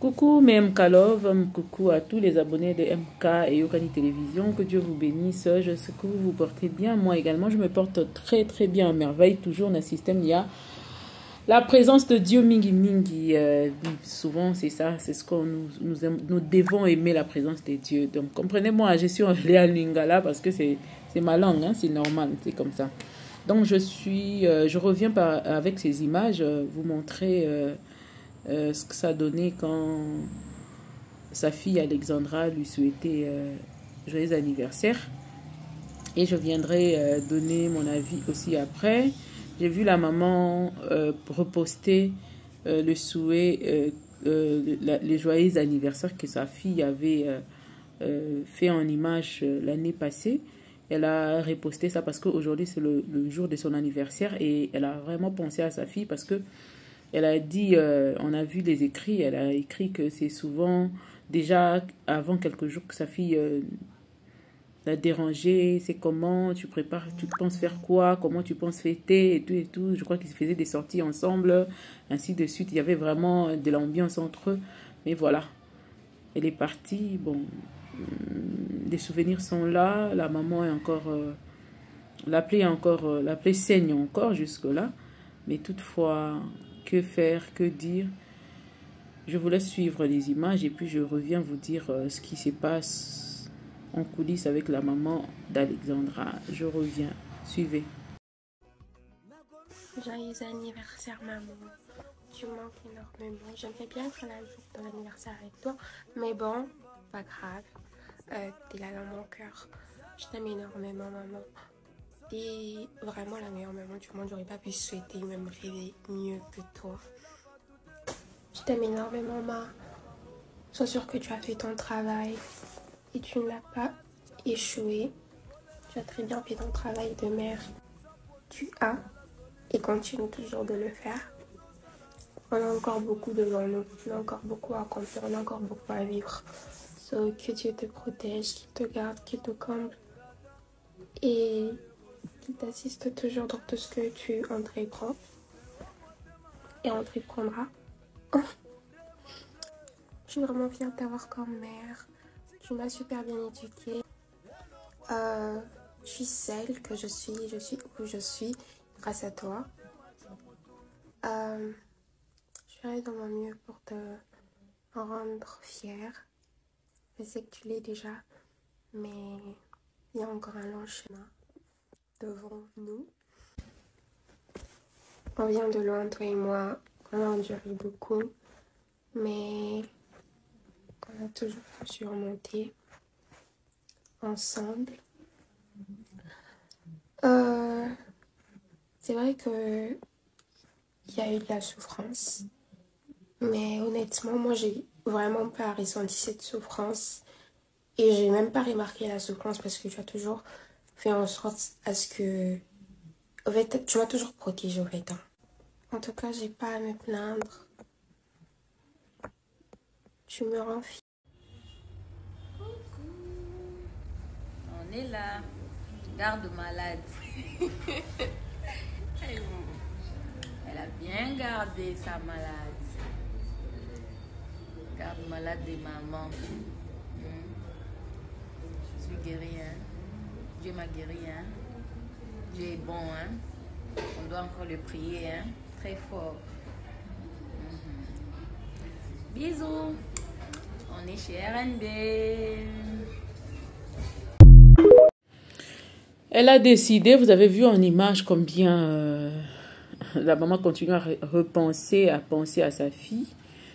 Coucou mes MK Love, coucou à tous les abonnés de MK et Yokani Télévision, que Dieu vous bénisse, je sais que vous vous portez bien, moi également je me porte très bien à merveille, toujours dans le système, il y a la présence de Dieu Mingi Mingi, souvent c'est ça, c'est ce qu'on nous devons aimer la présence de Dieu, donc comprenez-moi, je suis en Léa Lingala parce que c'est ma langue, hein, c'est normal, c'est comme ça. Donc je reviens avec ces images, vous montrer ce que ça donnait quand sa fille Alexandra lui souhaitait joyeux anniversaire. Et je viendrai donner mon avis aussi après. J'ai vu la maman reposter le souhait, les joyeux anniversaires que sa fille avait fait en image l'année passée. Elle a reposté ça parce qu'aujourd'hui c'est le jour de son anniversaire et elle a vraiment pensé à sa fille parce que elle a dit, on a vu les écrits, elle a écrit que c'est souvent déjà avant quelques jours que sa fille l'a dérangé, c'est comment tu prépares, tu penses faire quoi, comment tu penses fêter et tout. Je crois qu'ils faisaient des sorties ensemble, ainsi de suite. Il y avait vraiment de l'ambiance entre eux. Mais voilà, elle est partie. Bon, les souvenirs sont là. La maman est encore, la plaie saigne encore jusque-là. Mais toutefois, que faire, que dire? Je vous laisse suivre les images et puis je reviens vous dire ce qui se passe en coulisses avec la maman d'Alexandra. Je reviens. Suivez. Joyeux anniversaire maman. Tu manques énormément. J'aimerais bien faire la jour de l'anniversaire avec toi. Mais bon, pas grave. T'es là dans mon cœur. Je t'aime énormément maman. T'es vraiment la meilleure maman du monde. J'aurais pas pu souhaiter même rêver mieux que toi. Je t'aime énormément maman. Sois sûre que tu as fait ton travail. Et tu n'as pas échoué. Tu as très bien fait ton travail de mère. Tu as et continue toujours de le faire. On a encore beaucoup devant nous, on a encore beaucoup à accomplir, on a encore beaucoup à vivre. So, que Dieu te protège, qu'il te garde, qu'il te comble et qu'il t'assiste toujours dans tout ce que tu entreprends et entreprendras. Je suis vraiment fière de t'avoir comme mère. Tu m'as super bien éduquée. Je suis celle que je suis où je suis grâce à toi. Je ferai de mon mieux pour te rendre fière. Je sais que tu l'es déjà, mais il y a encore un long chemin devant nous. On vient de loin, toi et moi. On a enduré beaucoup, mais on a toujours surmonté ensemble. C'est vrai que il y a eu de la souffrance, mais honnêtement, moi, j'ai vraiment pas ressenti cette souffrance et j'ai même pas remarqué la souffrance parce que tu as toujours fait en sorte à ce que... En fait, tu m'as toujours protégée, au fait. Hein. En tout cas, j'ai pas à me plaindre. Tu me rends fière. On est là. Garde malade. Elle a bien gardé sa malade. Garde malade de maman. Je suis guérie, hein. Dieu m'a guéri, hein. Dieu est bon, hein. On doit encore le prier, hein. Très fort. Bisous. On est chez RNB. Elle a décidé, vous avez vu en image combien la maman continue à repenser, à penser à sa fille.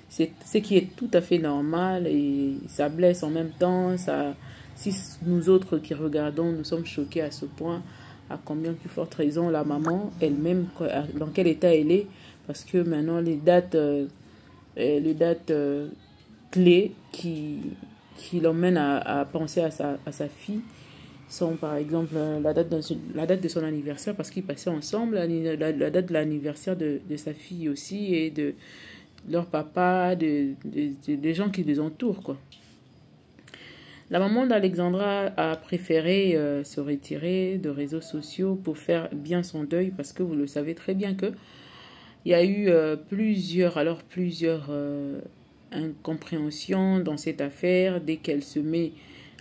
C'est ce qui est tout à fait normal et ça blesse en même temps. Ça, si nous autres qui regardons, nous sommes choqués à ce point, à combien plus forte raison la maman elle-même, dans quel état elle est. Parce que maintenant, les dates clés qui l'emmènent à penser à sa fille sont par exemple la date de son anniversaire parce qu'ils passaient ensemble, la date de l'anniversaire de sa fille aussi et de leur papa, des gens qui les entourent, quoi. La maman d'Alexandra a préféré se retirer de réseaux sociaux pour faire bien son deuil parce que vous le savez très bien que il y a eu plusieurs d'incompréhension dans cette affaire. Dès qu'elle se met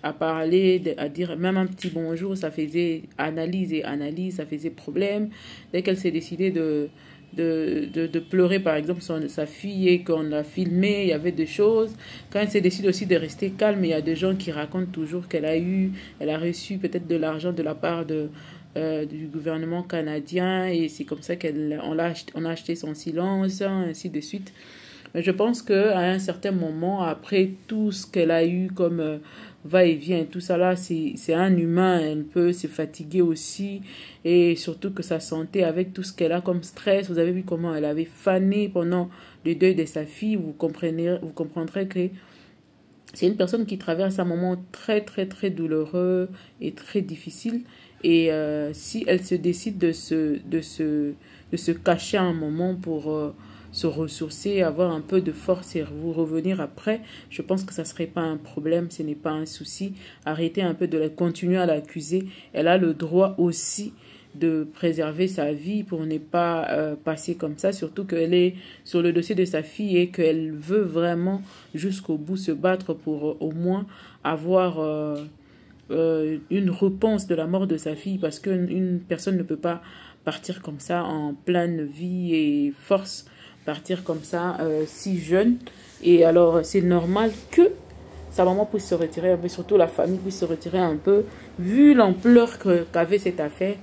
à parler, à dire même un petit bonjour, ça faisait analyse et analyse, ça faisait problème. Dès qu'elle s'est décidée de pleurer, par exemple, sa fille et qu'on l'a filmé, il y avait des choses. Quand elle s'est décidée aussi de rester calme, il y a des gens qui racontent toujours qu'elle a reçu peut-être de l'argent de la part du gouvernement canadien et c'est comme ça on a acheté son silence, ainsi de suite. Mais je pense qu'à un certain moment, après tout ce qu'elle a eu comme va-et-vient, tout ça là, c'est un humain, elle peut se fatiguer aussi et surtout que sa santé avec tout ce qu'elle a comme stress, vous avez vu comment elle avait fané pendant le deuil de sa fille, vous comprendrez que c'est une personne qui traverse un moment très très très douloureux et très difficile et si elle se décide de se cacher un moment pour se ressourcer, avoir un peu de force et vous revenir après, je pense que ça ne serait pas un problème, ce n'est pas un souci. Arrêtez un peu de continuer à l'accuser. Elle a le droit aussi de préserver sa vie pour ne pas passer comme ça, surtout qu'elle est sur le dossier de sa fille et qu'elle veut vraiment jusqu'au bout se battre pour au moins avoir une réponse de la mort de sa fille parce qu'une personne ne peut pas partir comme ça en pleine vie et force, partir comme ça si jeune. Et alors c'est normal que sa maman puisse se retirer un peu, surtout la famille puisse se retirer un peu, vu l'ampleur qu'avait cette affaire.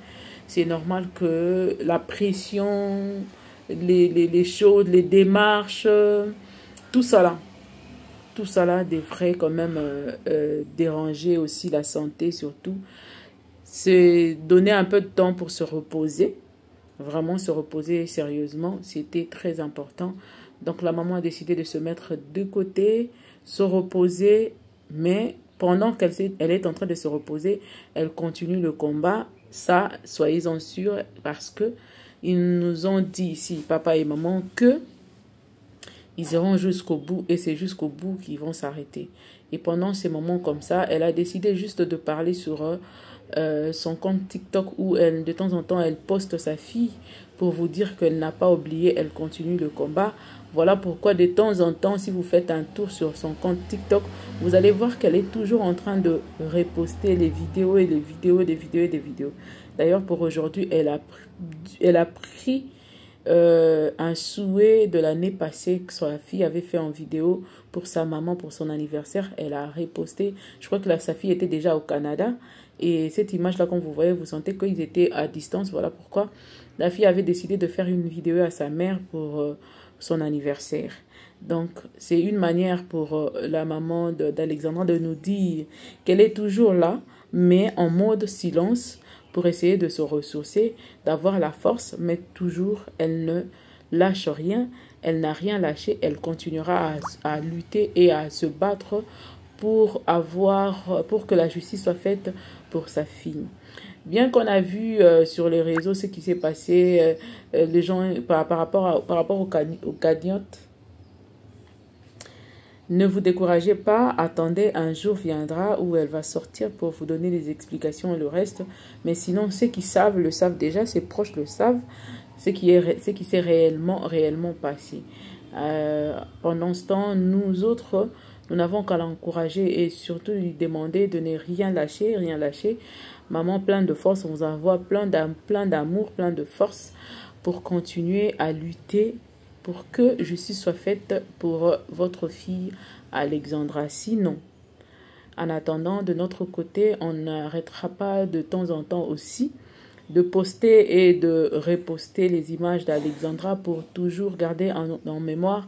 C'est normal que la pression, les choses, les démarches, tout ça là devrait quand même déranger aussi la santé surtout. C'est donner un peu de temps pour se reposer. Vraiment se reposer sérieusement, c'était très important. Donc la maman a décidé de se mettre de côté, se reposer, mais pendant qu'elle est en train de se reposer, elle continue le combat. Ça, soyez-en sûrs, parce que ils nous ont dit ici, papa et maman, que ils iront jusqu'au bout et c'est jusqu'au bout qu'ils vont s'arrêter. Et pendant ces moments comme ça, elle a décidé juste de parler sur son compte TikTok où de temps en temps elle poste sa fille pour vous dire qu'elle n'a pas oublié, elle continue le combat. Voilà pourquoi de temps en temps, si vous faites un tour sur son compte TikTok, vous allez voir qu'elle est toujours en train de reposter les vidéos et les vidéos, des vidéos et des vidéos. D'ailleurs pour aujourd'hui, elle a pris un souhait de l'année passée que sa fille avait fait en vidéo pour sa maman, pour son anniversaire. Elle a reposté. Je crois que sa fille était déjà au Canada. Et cette image-là, comme vous voyez, vous sentez qu'ils étaient à distance. Voilà pourquoi la fille avait décidé de faire une vidéo à sa mère pour son anniversaire. Donc, c'est une manière pour la maman d'Alexandra de nous dire qu'elle est toujours là, mais en mode silence, pour essayer de se ressourcer, d'avoir la force, mais toujours, elle ne lâche rien, elle n'a rien lâché, elle continuera à lutter et à se battre pour que la justice soit faite pour sa fille. Bien qu'on a vu sur les réseaux ce qui s'est passé, les gens par rapport aux cagnottes, ne vous découragez pas, attendez, un jour viendra où elle va sortir pour vous donner les explications et le reste. Mais sinon, ceux qui savent le savent déjà, ses proches le savent, ce qui s'est réellement passé. Pendant ce temps, nous autres, nous n'avons qu'à l'encourager et surtout lui demander de ne rien lâcher, rien lâcher. Maman, plein de force, on vous envoie plein d'amour, plein de force pour continuer à lutter pour que justice soit faite pour votre fille Alexandra. Sinon, en attendant, de notre côté, on n'arrêtera pas de temps en temps aussi de poster et de reposter les images d'Alexandra pour toujours garder en mémoire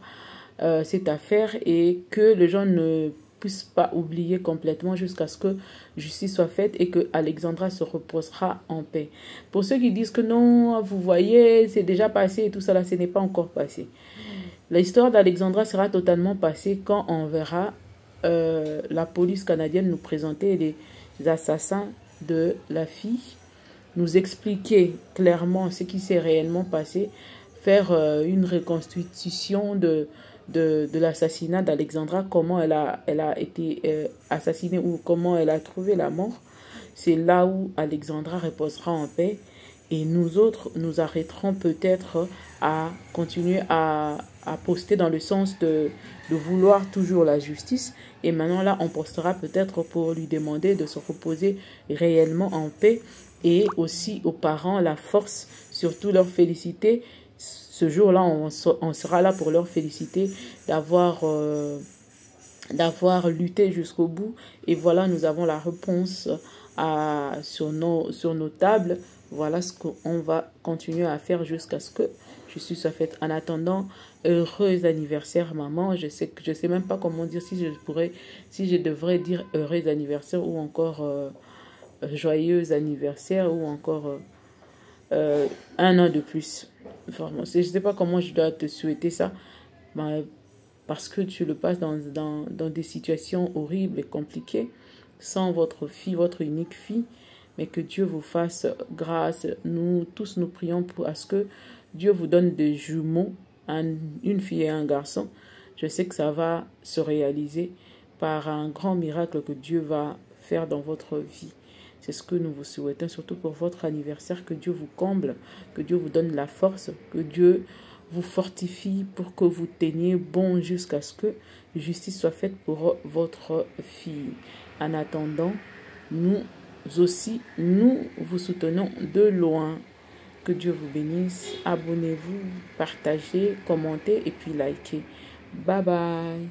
cette affaire et que les gens ne puissent pas oublier complètement jusqu'à ce que justice soit faite et que Alexandra se reposera en paix. Pour ceux qui disent que non, vous voyez, c'est déjà passé et tout ça là, ce n'est pas encore passé. L'histoire d'Alexandra sera totalement passée quand on verra la police canadienne nous présenter les assassins de la fille, nous expliquer clairement ce qui s'est réellement passé, faire une reconstitution de l'assassinat d'Alexandra, comment elle a été assassinée ou comment elle a trouvé la mort. C'est là où Alexandra reposera en paix et nous autres, nous arrêterons peut-être à continuer à poster dans le sens de vouloir toujours la justice. Et maintenant là, on postera peut-être pour lui demander de se reposer réellement en paix. Et aussi aux parents la force, surtout leur féliciter. Ce jour-là, on sera là pour leur féliciter d'avoir lutté jusqu'au bout. Et voilà, nous avons la réponse sur nos tables. Voilà ce qu'on va continuer à faire jusqu'à ce que justice soit faite. En attendant, heureux anniversaire maman. Je sais même pas comment dire, si je devrais dire heureux anniversaire ou encore joyeux anniversaire ou encore 1 an de plus. Vraiment, je ne sais pas comment je dois te souhaiter ça, parce que tu le passes dans des situations horribles et compliquées, sans votre fille, votre unique fille, mais que Dieu vous fasse grâce. Nous tous, nous prions à ce que Dieu vous donne des jumeaux, une fille et un garçon. Je sais que ça va se réaliser par un grand miracle que Dieu va faire dans votre vie. C'est ce que nous vous souhaitons, surtout pour votre anniversaire. Que Dieu vous comble, que Dieu vous donne la force, que Dieu vous fortifie pour que vous teniez bon jusqu'à ce que justice soit faite pour votre fille. En attendant, nous aussi, nous vous soutenons de loin. Que Dieu vous bénisse. Abonnez-vous, partagez, commentez et puis likez. Bye bye.